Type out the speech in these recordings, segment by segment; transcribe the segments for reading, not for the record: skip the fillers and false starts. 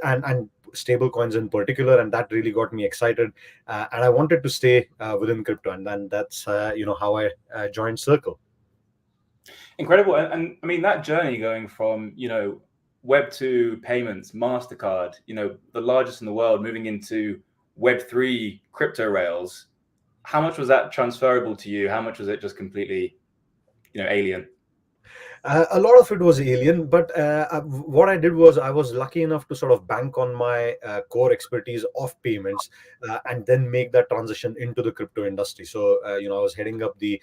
and stable coins in particular, and that really got me excited. And I wanted to stay within crypto, and then that's how I joined Circle. Incredible. And I mean, that journey going from, Web2 payments, MasterCard, the largest in the world, moving into Web3 crypto rails, how much was that transferable to you? How much was it just completely, alien? A lot of it was alien, but what I did was I was lucky enough to sort of bank on my core expertise of payments, and then make that transition into the crypto industry. So, I was heading up the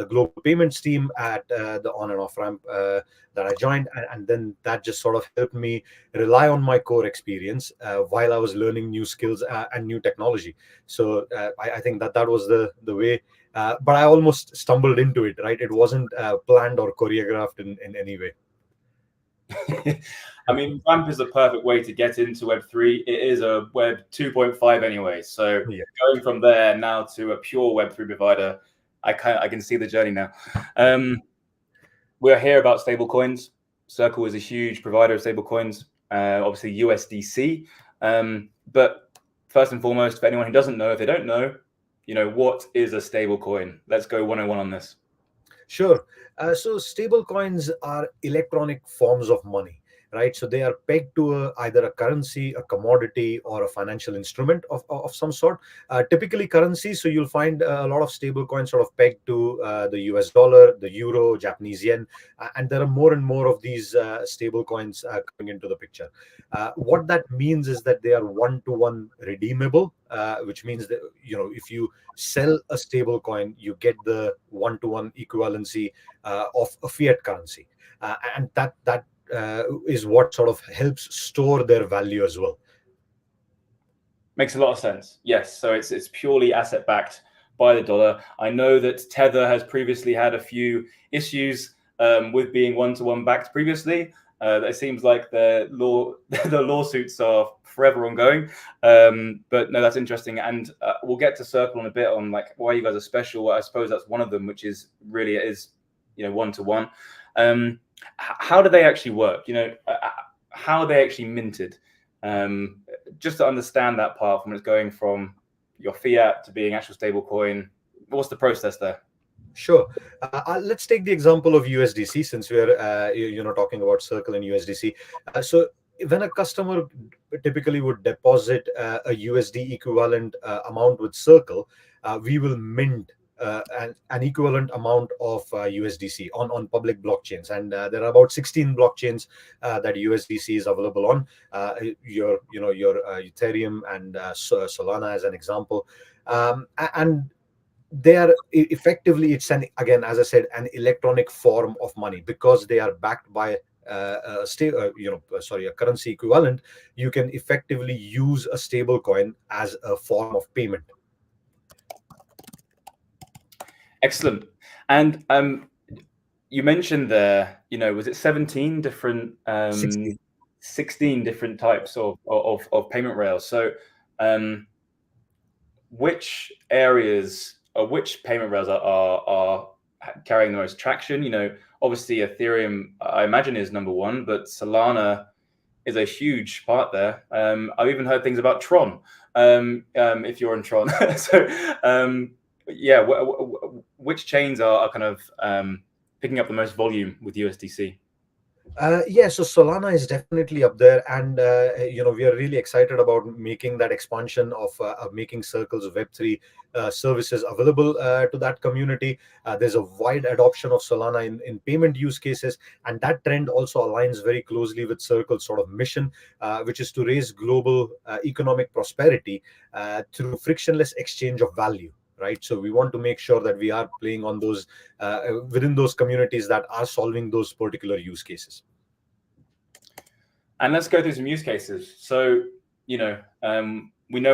global payments team at the on and off ramp that I joined, and then that just sort of helped me rely on my core experience while I was learning new skills and new technology. So, I think that was the way. But I almost stumbled into it, right? It wasn't planned or choreographed in any way. I mean, Ramp is the perfect way to get into Web3. It is a Web 2.5 anyway. So Yeah. going from there now to a pure Web3 provider, I can see the journey now. We're here about stablecoins. Circle is a huge provider of stablecoins, obviously USDC. But first and foremost, for anyone who doesn't know, if they don't know, what is a stable coin? Let's go 101 on this. Sure. So stable coins are electronic forms of money, right? So they are pegged to either a currency, a commodity, or a financial instrument of some sort. Typically currency. So you'll find a lot of stable coins sort of pegged to the US dollar, the euro, Japanese yen, and there are more and more of these stable coins coming into the picture. What that means is that they are one-to-one redeemable, which means that if you sell a stable coin, you get the one-to-one equivalency of a fiat currency, and that is what sort of helps store their value as well. Makes a lot of sense. Yes, so it's purely asset backed by the dollar. I know that Tether has previously had a few issues with being one-to-one backed previously. It seems like the lawsuits are forever ongoing. But no, that's interesting. And we'll get to Circle in a bit on like why you guys are special. I suppose that's one of them, which is really one-to-one. How do they actually work? How are they actually minted? Just to understand that part from it's going from your fiat to being actual stable coin. What's the process there? Sure. Let's take the example of USDC since we're talking about Circle and USDC. So when a customer typically would deposit a USD equivalent amount with Circle, we will mint an equivalent amount of USDC on public blockchains, and there are about 16 blockchains that USDC is available on. Your Ethereum and Solana as an example, and they are effectively, again, as I said, an electronic form of money because they are backed by a currency equivalent. You can effectively use a stable coin as a form of payment. Excellent. And you mentioned there, was it 17 different 16 different types of payment rails? So which areas or which payment rails are carrying the most traction? Obviously Ethereum, I imagine, is number one, but Solana is a huge part there. I've even heard things about Tron, if you're in Tron. So yeah, which chains are kind of picking up the most volume with USDC? Yeah, so Solana is definitely up there, and we are really excited about making that expansion of making Circle's Web3 services available to that community. There's a wide adoption of Solana in payment use cases, and that trend also aligns very closely with Circle's sort of mission, which is to raise global economic prosperity through frictionless exchange of value. Right, so we want to make sure that we are playing on those within those communities that are solving those particular use cases. And let's go through some use cases. So, we know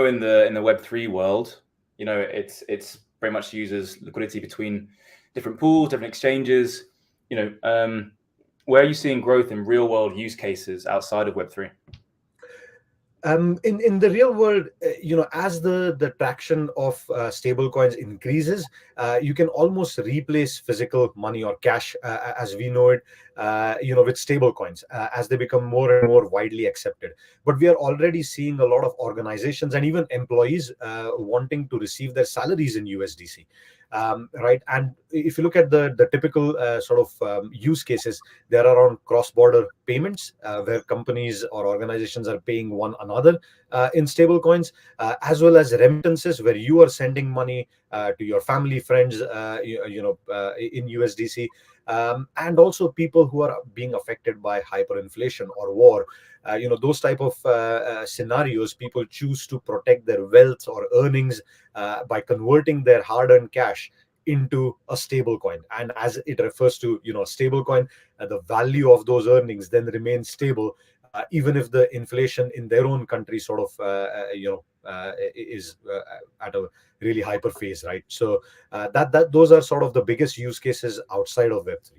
in the Web3 world, it's very much uses liquidity between different pools, different exchanges. Where are you seeing growth in real world use cases outside of Web3? In the real world, as the traction of stable coins increases, you can almost replace physical money or cash as we know it with stable coins as they become more and more widely accepted. But we are already seeing a lot of organizations and even employees wanting to receive their salaries in USDC. Right, and if you look at the typical use cases, there are on cross-border payments where companies or organizations are paying one another in stable coins, as well as remittances where you are sending money to your family, friends, in USDC, and also people who are being affected by hyperinflation or war. Those type of scenarios, people choose to protect their wealth or earnings by converting their hard-earned cash into a stable coin. And as it refers to stable coin, the value of those earnings then remains stable, even if the inflation in their own country is at a really hyper phase, right? So that those are sort of the biggest use cases outside of Web3.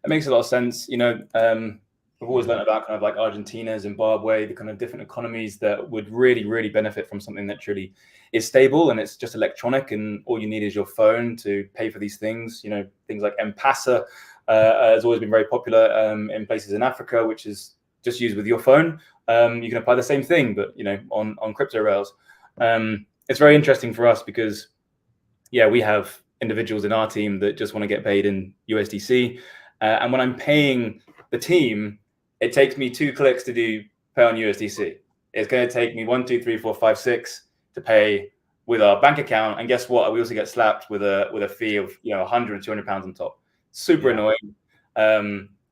It makes a lot of sense. We've always learned about kind of like Argentina, Zimbabwe, the kind of different economies that would really, really benefit from something that truly is stable and it's just electronic, and all you need is your phone to pay for these things. Things like M-Pesa has always been very popular in places in Africa, which is just used with your phone. You can apply the same thing, but on crypto rails. It's very interesting for us because, we have individuals in our team that just want to get paid in USDC, and when I'm paying the team, it takes me 2 clicks to pay on USDC. It's going to take me 1, 2, 3, 4, 5, 6 to pay with our bank account, and guess what? We also get slapped with a fee of 100, 200 pounds on top. Super annoying.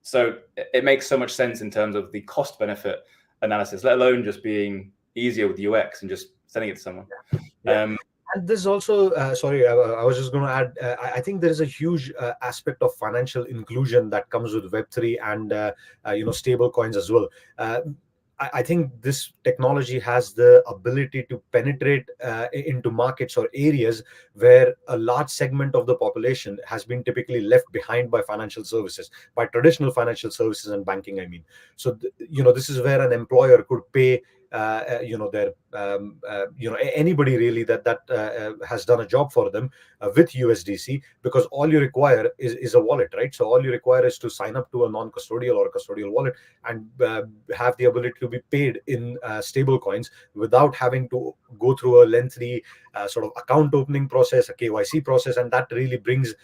So it makes so much sense in terms of the cost benefit analysis, let alone just being easier with UX and just sending it to someone. And this also, I was just going to add, I think there is a huge aspect of financial inclusion that comes with Web3 and, stable coins as well. I think this technology has the ability to penetrate into markets or areas where a large segment of the population has been typically left behind by financial services, by traditional financial services and banking, I mean. So, this is where an employer could pay anybody really that has done a job for them with USDC, because all you require is a wallet, right? So all you require is to sign up to a non-custodial or a custodial wallet and have the ability to be paid in stable coins without having to go through a lengthy sort of account opening process, a KYC process, and that really brings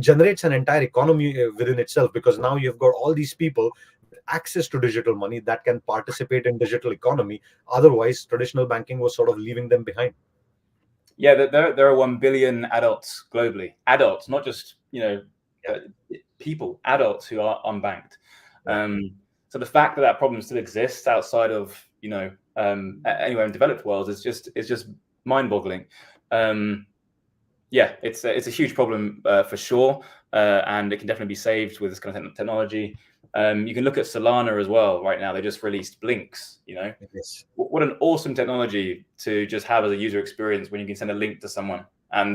generates an entire economy within itself, because now you've got all these people access to digital money that can participate in digital economy. Otherwise, traditional banking was sort of leaving them behind. Yeah, there are 1 billion adults globally. Adults, not just people, adults who are unbanked. So the fact that problem still exists outside of anywhere in developed worlds is just mind-boggling. It's a huge problem for sure, and it can definitely be saved with this kind of technology. You can look at Solana as well right now. They just released Blinks, Yes. What an awesome technology to just have as a user experience when you can send a link to someone, and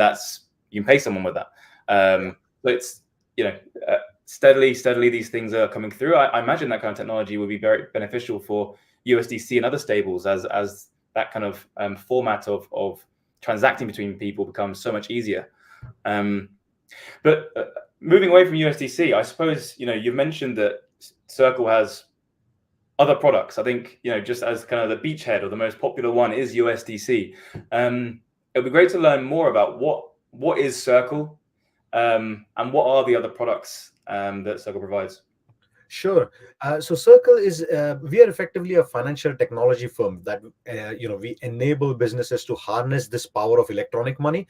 you can pay someone with that. But it's, steadily these things are coming through. I imagine that kind of technology would be very beneficial for USDC and other stables as that kind of format of transacting between people becomes so much easier. But moving away from USDC, I suppose, you've mentioned that Circle has other products. I think, just as kind of the beachhead or the most popular one is USDC. It'd be great to learn more about what is Circle and what are the other products that Circle provides. Sure. So Circle is, we are effectively a financial technology firm that, we enable businesses to harness this power of electronic money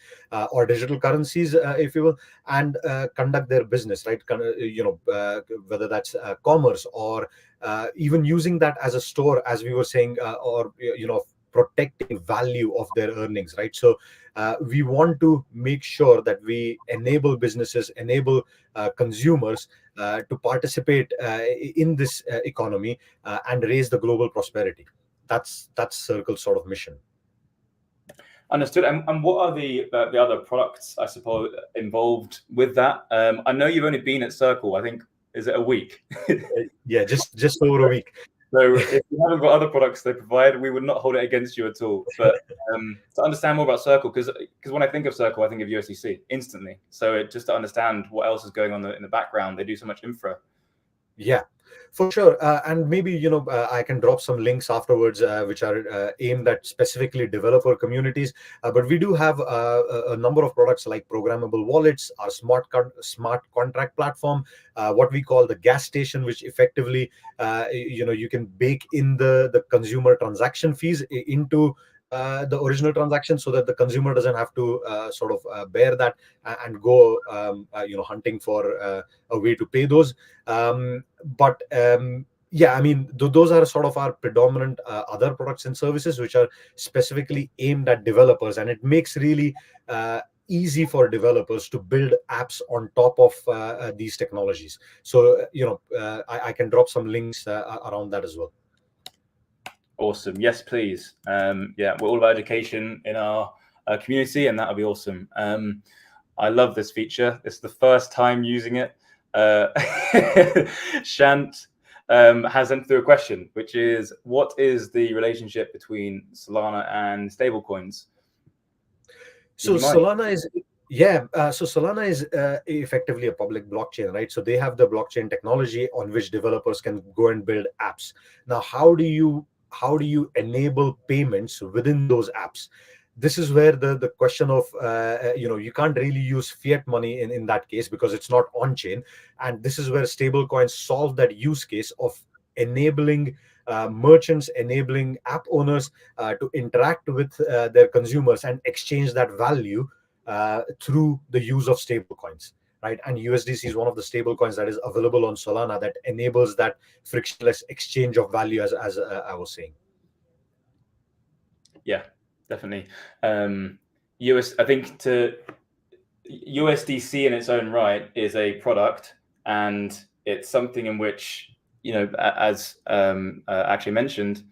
or digital currencies, if you will, and conduct their business, right? Whether that's commerce or even using that as a store, as we were saying, or, protecting value of their earnings, right? So we want to make sure that we enable businesses, enable consumers to participate in this economy and raise the global prosperity. That's Circle's sort of mission. Understood. And what are the other products, I suppose, involved with that? I know you've only been at Circle, I think, is it a week? Yeah, just over a week. So if you haven't got other products they provide, we would not hold it against you at all. But to understand more about Circle, because when I think of Circle, I think of USDC instantly. So just to understand what else is going on in the background, they do so much infra. Yeah, for sure. And maybe, I can drop some links afterwards, which are aimed at specifically developer communities. But we do have a number of products like programmable wallets, our smart contract platform, what we call the gas station, which effectively, you can bake in the consumer transaction fees into the original transaction, so that the consumer doesn't have to sort of bear that and go, hunting for a way to pay those. But yeah, I mean, those are sort of our predominant other products and services which are specifically aimed at developers, and it makes really easy for developers to build apps on top of these technologies. So I can drop some links around that as well. Awesome. Yes, please. Yeah, we're all about education in our community, and that'll be awesome. I love this feature. It's the first time using it. Shant has sent through a question, which is, what is the relationship between Solana and stablecoins? So Solana is Solana is effectively a public blockchain, right? So they have the blockchain technology on which developers can go and build apps. Now, how do you enable payments within those apps? This is where the question of you can't really use fiat money in that case, because it's not on chain, and this is where stablecoins solve that use case of enabling merchants, enabling app owners to interact with their consumers and exchange that value through the use of stablecoins, right? And USDC is one of the stablecoins that is available on Solana that enables that frictionless exchange of value, as I was saying. Yeah, definitely. I think USDC in its own right is a product, and it's something in which, as actually mentioned,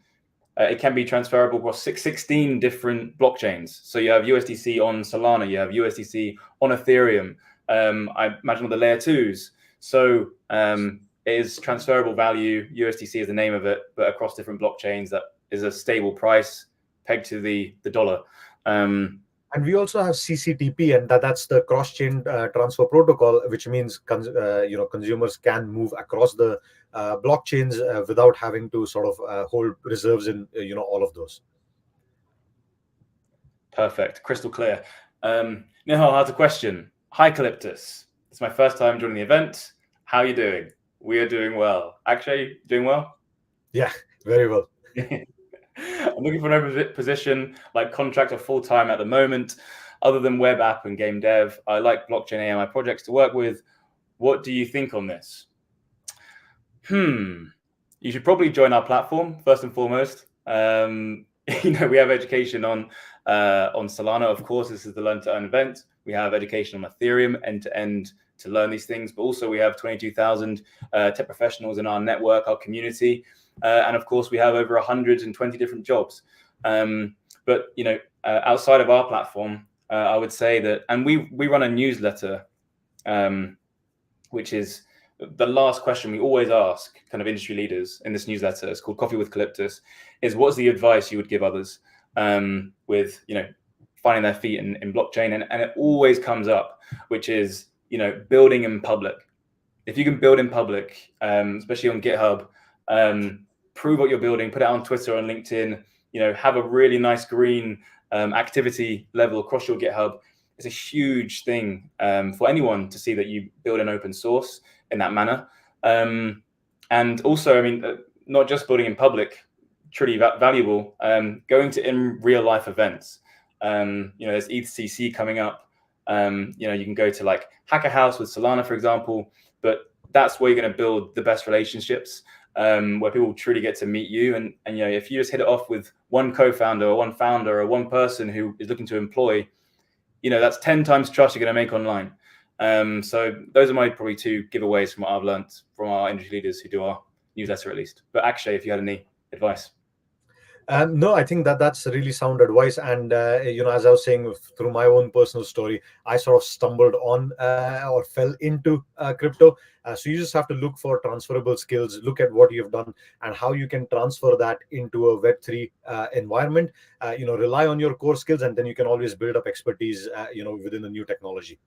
it can be transferable across 16 different blockchains. So you have USDC on Solana, you have USDC on Ethereum. I imagine all the layer 2s. So it is transferable value. USDC is the name of it, but across different blockchains, that is a stable price pegged to the dollar. And we also have CCTP, and that's the cross-chain transfer protocol, which means consumers can move across the blockchains without having to sort of hold reserves in all of those. Perfect, crystal clear. Nihal has a question. Hi, Calyptus. It's my first time joining the event. How are you doing? We are doing well. Akshay, doing well? Yeah, very well. I'm looking for an open position like contract or full-time at the moment. Other than web app and game dev, I like blockchain AI projects to work with. What do you think on this? You should probably join our platform first and foremost. We have education on Solana. Of course, this is the Learn to Earn event. We have education on Ethereum end-to-end to learn these things, but also we have 22,000 tech professionals in our network, our community. And of course, we have over 120 different jobs. But outside of our platform, I would say that, and we run a newsletter, which is the last question we always ask kind of industry leaders in this newsletter. It's called Coffee with Calyptus. Is what's the advice you would give others with finding their feet in blockchain? And it always comes up, which is building in public. If you can build in public, especially on GitHub. Prove what you're building, put it on Twitter, on LinkedIn, have a really nice green activity level across your GitHub. It's a huge thing for anyone to see that you build an open source in that manner. And also, I mean, not just building in public, truly valuable, going to in real life events. There's ETHCC coming up. You can go to like Hacker House with Solana, for example, but that's where you're going to build the best relationships. Where people truly get to meet you, and if you just hit it off with one co-founder or one founder or one person who is looking to employ, that's 10 times trust you're going to make online. So those are my probably 2 giveaways from what I've learned from our industry leaders who do our newsletter, at least. But Akshay, if you had any advice. No, I think that that's really sound advice. And as I was saying, through my own personal story, I sort of stumbled on or fell into crypto. So you just have to look for transferable skills, look at what you've done and how you can transfer that into a Web3 environment. Rely on your core skills, and then you can always build up expertise, within the new technology.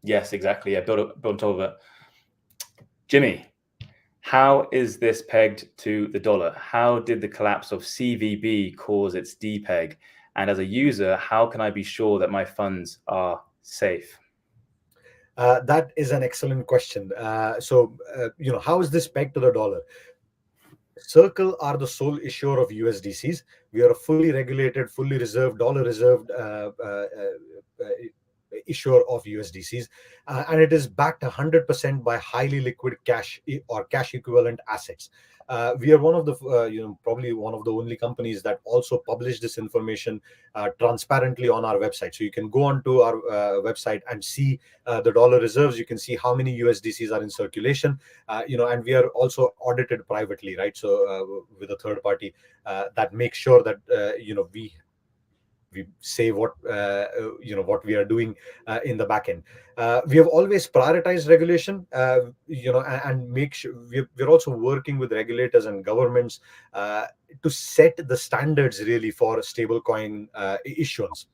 Yes, exactly. Yeah, build on top of it. Jimmy, how is this pegged to the dollar? How did the collapse of CVB cause its depeg? And as a user, how can I be sure that my funds are safe? That is an excellent question. How is this pegged to the dollar? Circle are the sole issuer of USDCs. We are a fully regulated, fully reserved, dollar reserved issuer of USDCs, and it is backed 100% by highly liquid cash or cash equivalent assets. We are one of the, probably one of the only companies that also publish this information transparently on our website. So you can go onto our website and see the dollar reserves. You can see how many USDCs are in circulation, and we are also audited privately, right? So with a third party that makes sure that we say what we are doing in the back end. We have always prioritized regulation, and make sure we're also working with regulators and governments to set the standards really for stablecoin issuance,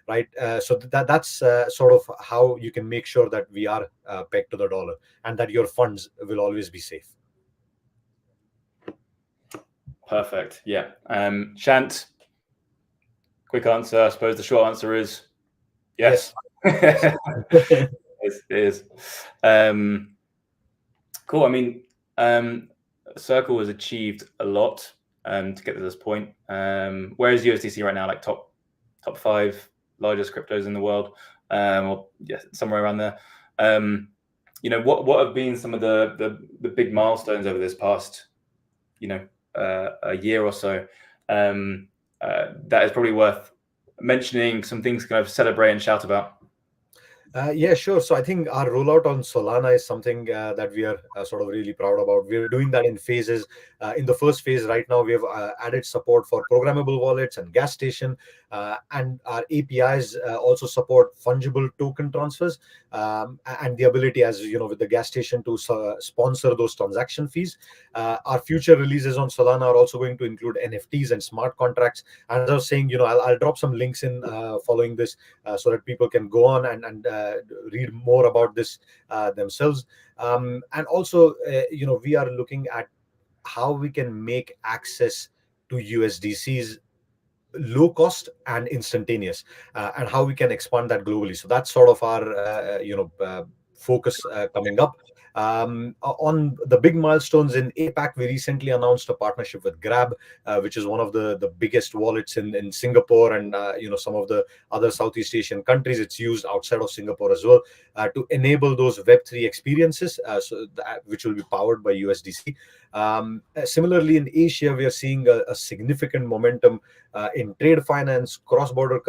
right? So that's sort of how you can make sure that we are pegged to the dollar and that your funds will always be safe. Perfect. Yeah. Shant, quick answer. I suppose the short answer is yes. Yes. It is. Cool. I mean, Circle has achieved a lot to get to this point. Where is USDC right now? Like top 5 largest cryptos in the world, or somewhere around there. What have been some of the big milestones over this past, a year or so? That is probably worth mentioning. Some things to kind of celebrate and shout about. Yeah, sure. So I think our rollout on Solana is something that we are sort of really proud about. We're doing that in phases. In the first phase right now, we have added support for programmable wallets and gas station, and our APIs also support fungible token transfers, and the ability, as you know, with the gas station to sponsor those transaction fees. Our future releases on Solana are also going to include NFTs and smart contracts. And as I was saying, I'll drop some links in following this so that people can go on and read more about this themselves. And also, we are looking at how we can make access to USDCs low cost and instantaneous, and how we can expand that globally. So that's sort of our focus coming up. On the big milestones in APAC, we recently announced a partnership with Grab, which is one of the biggest wallets in Singapore and some of the other Southeast Asian countries. It's used outside of Singapore as well, to enable those Web3 experiences, which will be powered by USDC. Similarly, in Asia, we are seeing a significant momentum in trade finance, cross-border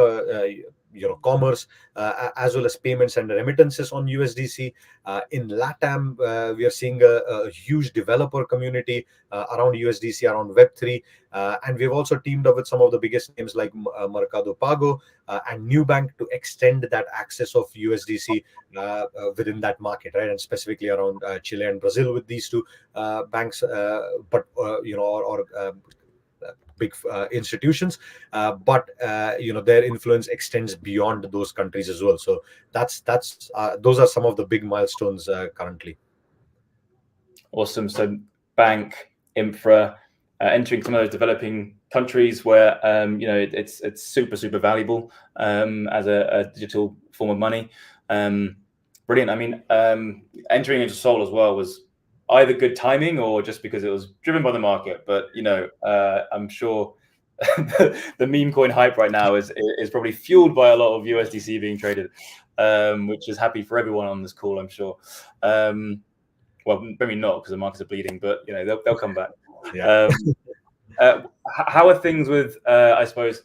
commerce, as well as payments and remittances on USDC. In LATAM, we are seeing a huge developer community around USDC, around Web3. And we've also teamed up with some of the biggest names like Mercado Pago and Nubank to extend that access of USDC within that market, right? And specifically around Chile and Brazil with these two banks, big institutions, but their influence extends beyond those countries as well. So that's those are some of the big milestones currently. Awesome. So bank, infra, entering some of those developing countries where it's super valuable as a digital form of money. Brilliant. I mean, entering into Sol as well was either good timing or just because it was driven by the market. But I'm sure the meme coin hype right now is probably fueled by a lot of USDC being traded, which is happy for everyone on this call, I'm sure. Well, maybe not because the markets are bleeding, but they'll come back. Yeah. How are things with I suppose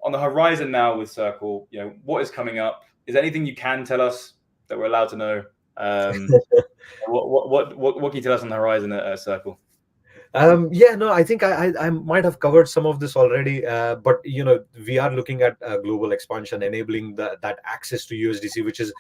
on the horizon now with Circle? What is coming up? Is there anything you can tell us that we're allowed to know? What can you tell us on the horizon at Circle? Yeah, no, I think I might have covered some of this already, but we are looking at global expansion, enabling that access to USDC, which is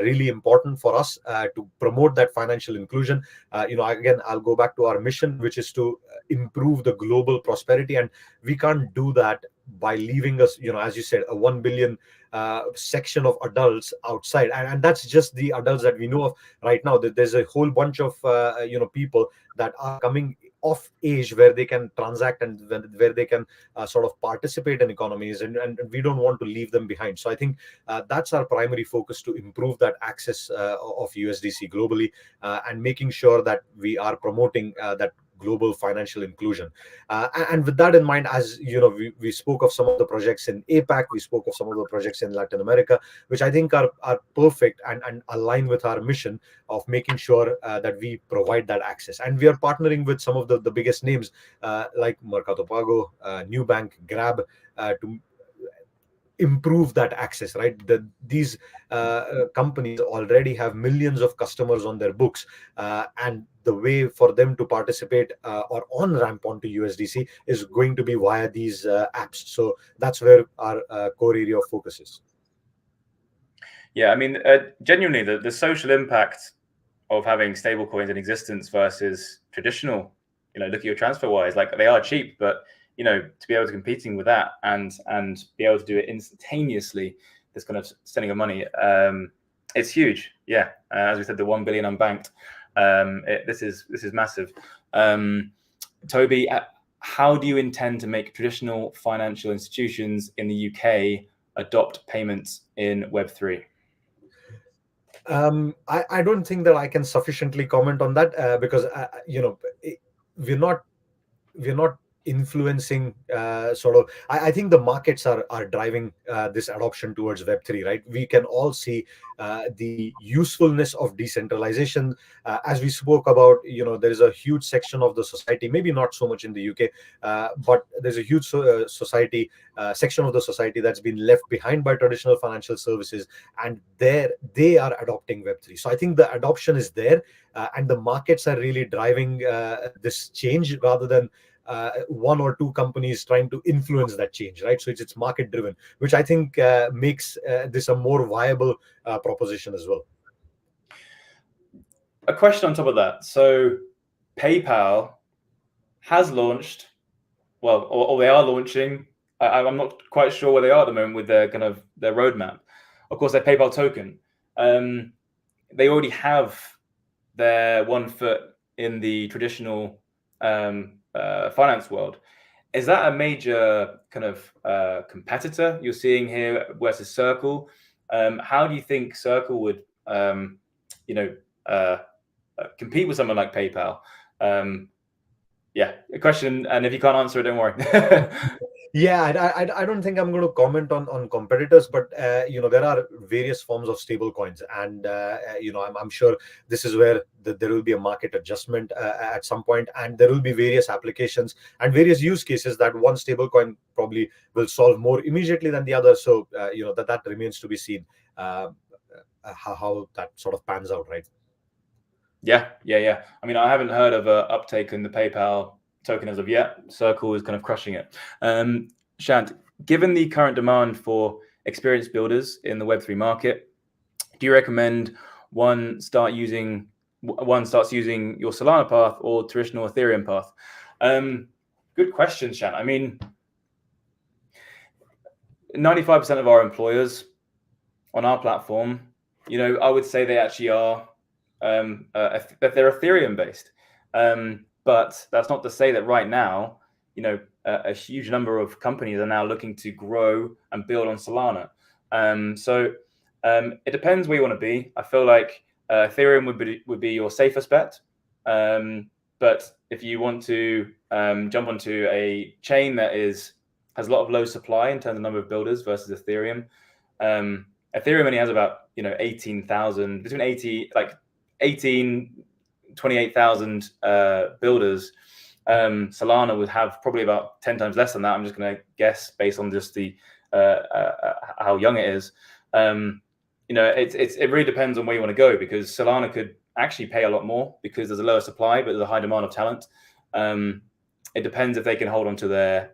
really important for us to promote that financial inclusion. Again, I'll go back to our mission, which is to improve the global prosperity, and we can't do that by leaving us, as you said, a 1 billion section of adults outside, and that's just the adults that we know of right now. That there's a whole bunch of people that are coming of age where they can transact and where they can sort of participate in economies, and we don't want to leave them behind. So I think that's our primary focus, to improve that access of USDC globally, and making sure that we are promoting that global financial inclusion. And with that in mind, as we spoke of some of the projects in APAC, we spoke of some of the projects in Latin America, which I think are perfect and align with our mission of making sure that we provide that access. And we are partnering with some of the biggest names like Mercado Pago, Nubank, Grab, to improve that access, right? These companies already have millions of customers on their books, and the way for them to participate or on ramp onto USDC is going to be via these apps. So that's where our core area of focus is. Yeah, I mean, genuinely, the social impact of having stablecoins in existence versus traditional, look at your TransferWise, like they are cheap, but to be able to competing with that and be able to do it instantaneously, this kind of sending of money, it's huge. Yeah, as we said, the 1 billion unbanked, this is massive. Toby, how do you intend to make traditional financial institutions in the UK adopt payments in Web3? I don't think that I can sufficiently comment on that because we're not influencing sort of. I think the markets are driving this adoption towards Web3, right? We can all see the usefulness of decentralization. As we spoke about, there is a huge section of the society, maybe not so much in the UK, but there's a huge society section of the society that's been left behind by traditional financial services, and they are adopting Web3. So I think the adoption is there, and the markets are really driving this change rather than one or two companies trying to influence that change, right? So it's market driven, which I think makes this a more viable proposition as well. A question on top of that. So PayPal has launched, well, or they are launching. I'm not quite sure where they are at the moment with their kind of their roadmap. Of course, their PayPal token. They already have their 1 foot in the traditional finance world. Is that a major kind of competitor you're seeing here versus Circle? How do you think Circle would, compete with someone like PayPal? Yeah, a question, and if you can't answer it, don't worry. Yeah, I don't think I'm going to comment on competitors, but there are various forms of stable coins, and I'm sure this is where there will be a market adjustment at some point, and there will be various applications and various use cases that one stable coin probably will solve more immediately than the other. So that remains to be seen how that sort of pans out, right? Yeah. I mean, I haven't heard of an uptake in the PayPal token as of yet. Circle is kind of crushing it. Shant, given the current demand for experienced builders in the Web3 market, do you recommend one starts using your Solana path or traditional Ethereum path? Good question, Shant. I mean, 95% of our employers on our platform, I would say they actually are that they're Ethereum based. But that's not to say that right now, a huge number of companies are now looking to grow and build on Solana. So it depends where you want to be. I feel like Ethereum would be your safest bet. But if you want to jump onto a chain that has a lot of low supply in terms of number of builders versus Ethereum, Ethereum only has about 18,000, between 28,000 builders. Solana would have probably about 10 times less than that. I'm just going to guess based on just the how young it is. It really depends on where you want to go, because Solana could actually pay a lot more because there's a lower supply, but there's a high demand of talent. It depends if they can hold on to their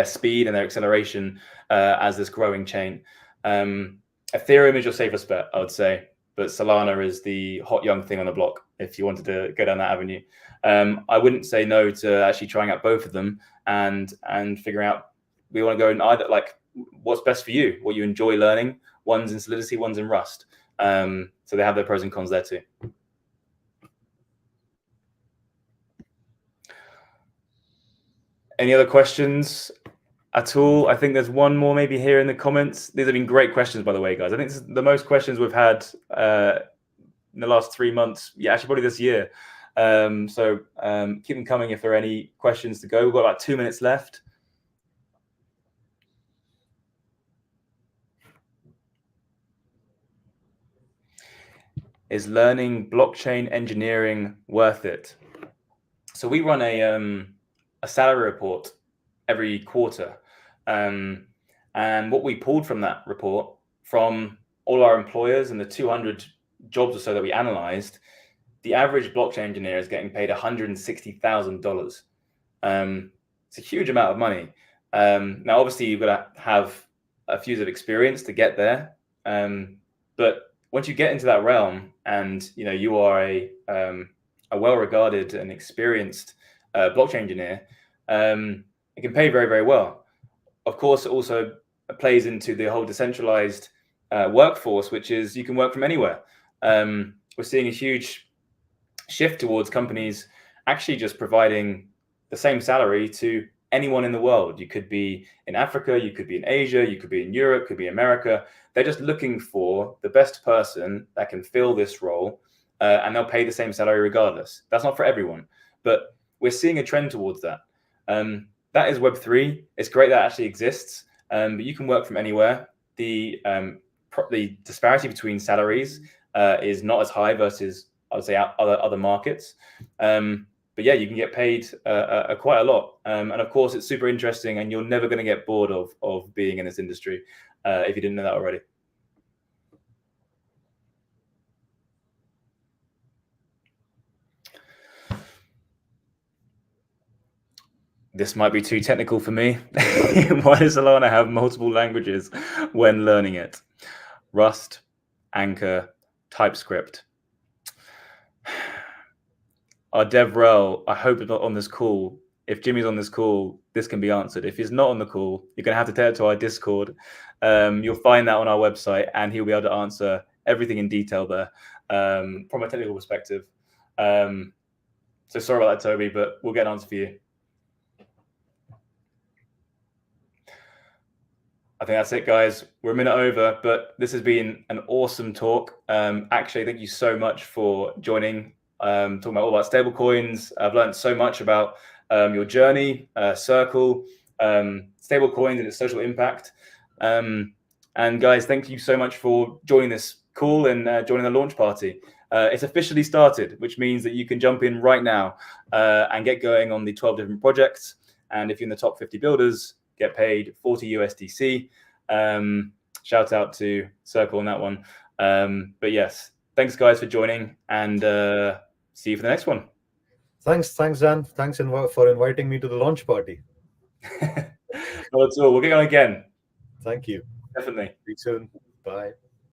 speed and their acceleration as this growing chain. Ethereum is your safest bet, I would say, but Solana is the hot young thing on the block if you wanted to go down that avenue. I wouldn't say no to actually trying out both of them and figuring out we want to go in either, like what's best for you, what you enjoy learning. One's in Solidity, one's in Rust. So they have their pros and cons there too. Any other questions at all? I think there's one more maybe here in the comments. These have been great questions, by the way, guys. I think this is the most questions we've had in the last 3 months. Yeah, actually probably this year. So keep them coming if there are any questions to go. We've got about 2 minutes left. Is learning blockchain engineering worth it? So we run a salary report every quarter. And what we pulled from that report, from all our employers and the 200 jobs or so that we analyzed, the average blockchain engineer is getting paid $160,000. It's a huge amount of money. Now, obviously, you've got to have a few years of experience to get there. But once you get into that realm and you are a well-regarded and experienced blockchain engineer, it can pay very, very well. Of course, it also plays into the whole decentralized workforce, which is you can work from anywhere. We're seeing a huge shift towards companies actually just providing the same salary to anyone in the world. You could be in Africa, you could be in Asia, you could be in Europe, could be America. They're just looking for the best person that can fill this role, and they'll pay the same salary regardless. That's not for everyone, but we're seeing a trend towards that. That is Web3. It's great that actually exists, but you can work from anywhere. The disparity between salaries is not as high versus, I would say, other markets. But yeah, you can get paid quite a lot. And of course, it's super interesting, and you're never going to get bored of being in this industry if you didn't know that already. This might be too technical for me. Why does Solana have multiple languages when learning it? Rust, Anchor, TypeScript. Our DevRel, I hope is not on this call. If Jimmy's on this call, this can be answered. If he's not on the call, you're going to have to take it to our Discord. You'll find that on our website, and he'll be able to answer everything in detail there from a technical perspective. So sorry about that, Toby, but we'll get an answer for you. I think that's it, guys. We're a minute over, but this has been an awesome talk. Akshay, thank you so much for joining. Talking about all about stablecoins. I've learned so much about your journey, Circle, stablecoins and its social impact. And guys, thank you so much for joining this call and joining the launch party. It's officially started, which means that you can jump in right now and get going on the 12 different projects. And if you're in the top 50 builders, get paid 40 USDC. Shout out to Circle on that one. But yes, thanks guys for joining, and see you for the next one. Thanks, Dan. Thanks for inviting me to the launch party. Not at all. We'll get on again. Thank you. Definitely. Speak soon. Bye.